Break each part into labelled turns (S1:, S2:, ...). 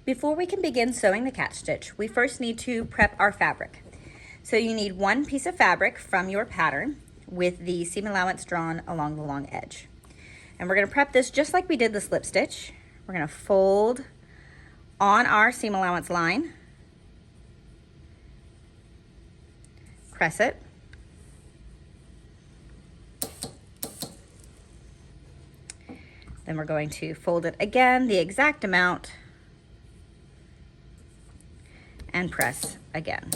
S1: Before we can begin sewing the catch stitch, we first need to prep our fabric. So you need one piece of fabric from your pattern with the seam allowance drawn along the long edge. And we're going to prep this just like we did the slip stitch. We're going to fold on our seam allowance line, press it, then we're going to fold it again the exact amount and press again.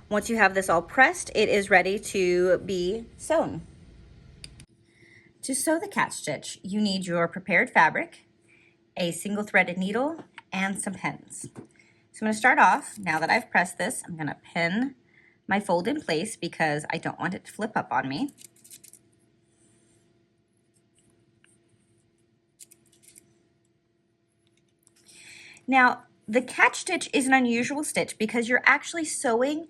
S1: Once you have this all pressed, it is ready to be sewn. To sew the catch stitch, you need your prepared fabric, a single threaded needle, and some pins. So I'm going to start off, now that I've pressed this, I'm going to pin my fold in place because I don't want it to flip up on me. Now, the catch stitch is an unusual stitch because you're actually sewing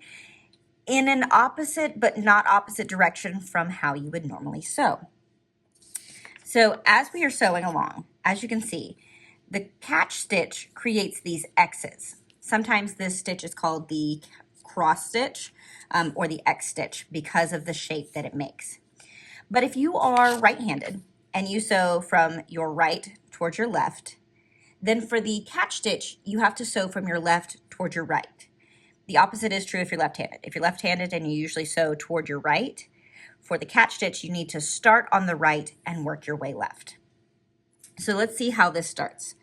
S1: in an opposite but not opposite direction from how you would normally sew. So as we are sewing along, as you can see, the catch stitch creates these X's. Sometimes this stitch is called the cross stitch or the X stitch because of the shape that it makes. But if you are right-handed and you sew from your right towards your left, then for the catch stitch, you have to sew from your left towards your right. The opposite is true if you're left-handed. If you're left-handed and you usually sew toward your right, for the catch stitch, you need to start on the right and work your way left. So let's see how this starts.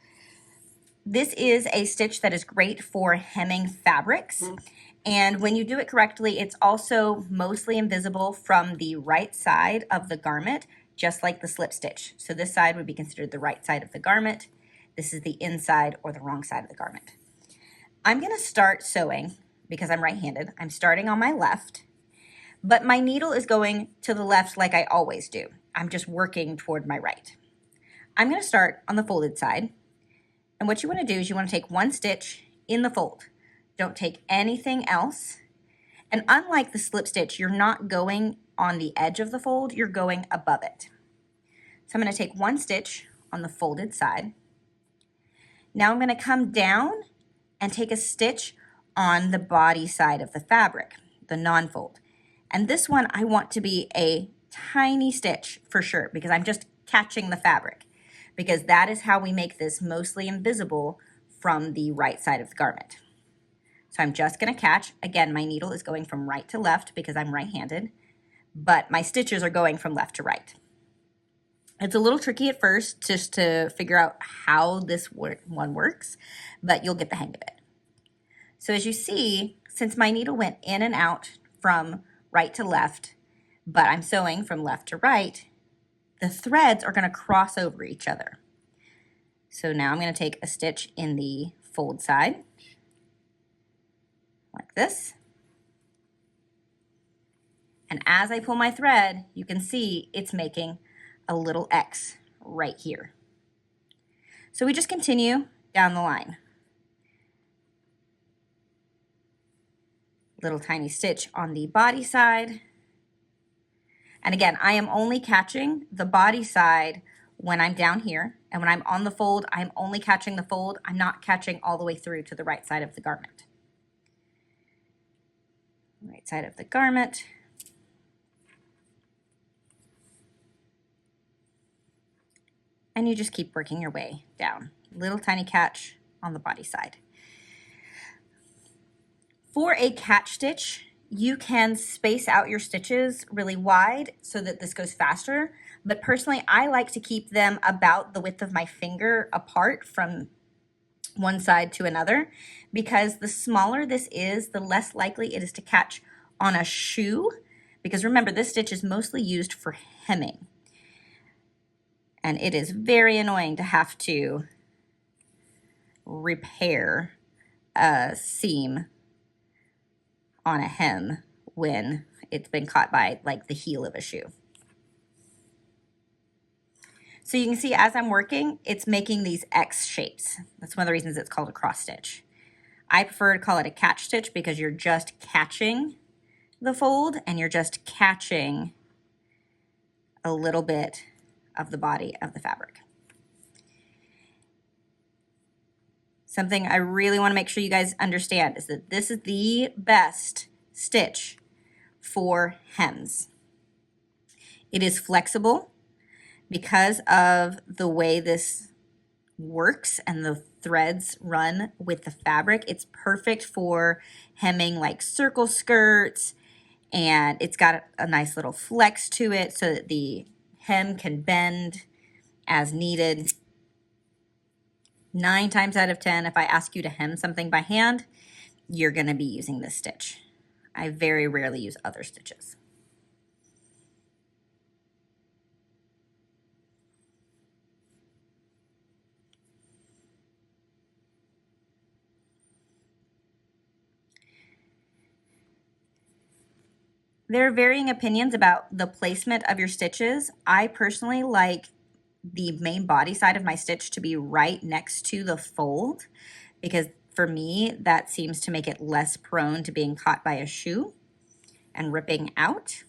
S1: This is a stitch that is great for hemming fabrics. And when you do it correctly, it's also mostly invisible from the right side of the garment, just like the slip stitch. So this side would be considered the right side of the garment. This is the inside or the wrong side of the garment. I'm going to start sewing because I'm right-handed. I'm starting on my left, but my needle is going to the left like I always do. I'm just working toward my right. I'm going to start on the folded side. And what you want to do is you want to take one stitch in the fold. Don't take anything else. And unlike the slip stitch, you're not going on the edge of the fold, you're going above it. So I'm going to take one stitch on the folded side. Now I'm going to come down and take a stitch on the body side of the fabric, the non-fold. And this one I want to be a tiny stitch for sure because I'm just catching the fabric, because that is how we make this mostly invisible from the right side of the garment. So I'm just going to catch. Again, my needle is going from right to left because I'm right-handed, but my stitches are going from left to right. It's a little tricky at first just to figure out how this one works, but you'll get the hang of it. So as you see, since my needle went in and out from right to left, but I'm sewing from left to right, the threads are going to cross over each other. So now I'm going to take a stitch in the fold side, like this. And as I pull my thread, you can see it's making a little X right here. So we just continue down the line. Little tiny stitch on the body side. And again, I am only catching the body side when I'm down here. And when I'm on the fold, I'm only catching the fold. I'm not catching all the way through to the right side of the garment. Right side of the garment. And you just keep working your way down. Little tiny catch on the body side. For a catch stitch, you can space out your stitches really wide so that this goes faster. But personally, I like to keep them about the width of my finger apart from one side to another, because the smaller this is, the less likely it is to catch on a shoe. Because remember, this stitch is mostly used for hemming. And it is very annoying to have to repair a seam on a hem when it's been caught by like the heel of a shoe. So you can see as I'm working, it's making these X shapes. That's one of the reasons it's called a cross stitch. I prefer to call it a catch stitch because you're just catching the fold and you're just catching a little bit of the body of the fabric. Something I really want to make sure you guys understand is that this is the best stitch for hems. It is flexible because of the way this works and the threads run with the fabric. It's perfect for hemming like circle skirts, and it's got a nice little flex to it so that the hem can bend as needed. 9 times out of 10, if I ask you to hem something by hand, you're going to be using this stitch. I very rarely use other stitches. There are varying opinions about the placement of your stitches. I personally like the main body side of my stitch to be right next to the fold, because for me, that seems to make it less prone to being caught by a shoe and ripping out.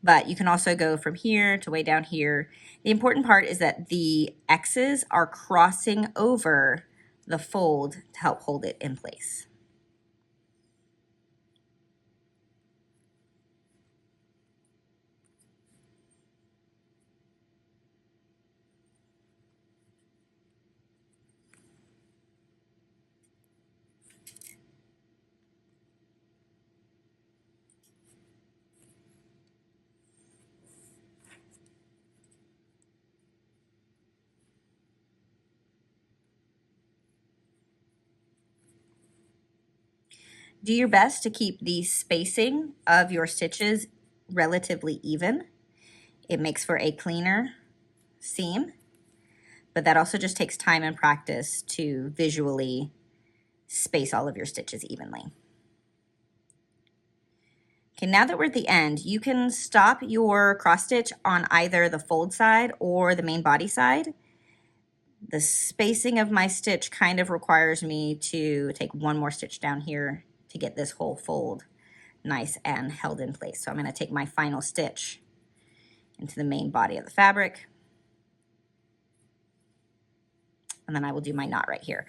S1: But you can also go from here to way down here. The important part is that the X's are crossing over the fold to help hold it in place. Do your best to keep the spacing of your stitches relatively even. It makes for a cleaner seam, but that also just takes time and practice to visually space all of your stitches evenly. Okay, now that we're at the end, you can stop your cross stitch on either the fold side or the main body side. The spacing of my stitch kind of requires me to take one more stitch down here to get this whole fold nice and held in place. So I'm going to take my final stitch into the main body of the fabric, and then I will do my knot right here.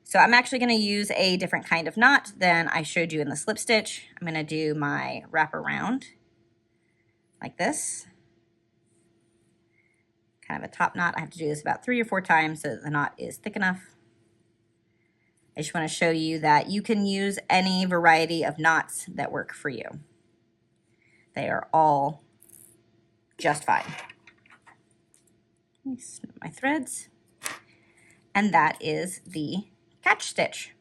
S1: So I'm actually going to use a different kind of knot than I showed you in the slip stitch. I'm going to do my wrap around like this, kind of a top knot. I have to do this about 3 or 4 times so that the knot is thick enough. I just want to show you that you can use any variety of knots that work for you. They are all just fine. Snip my threads, and that is the catch stitch.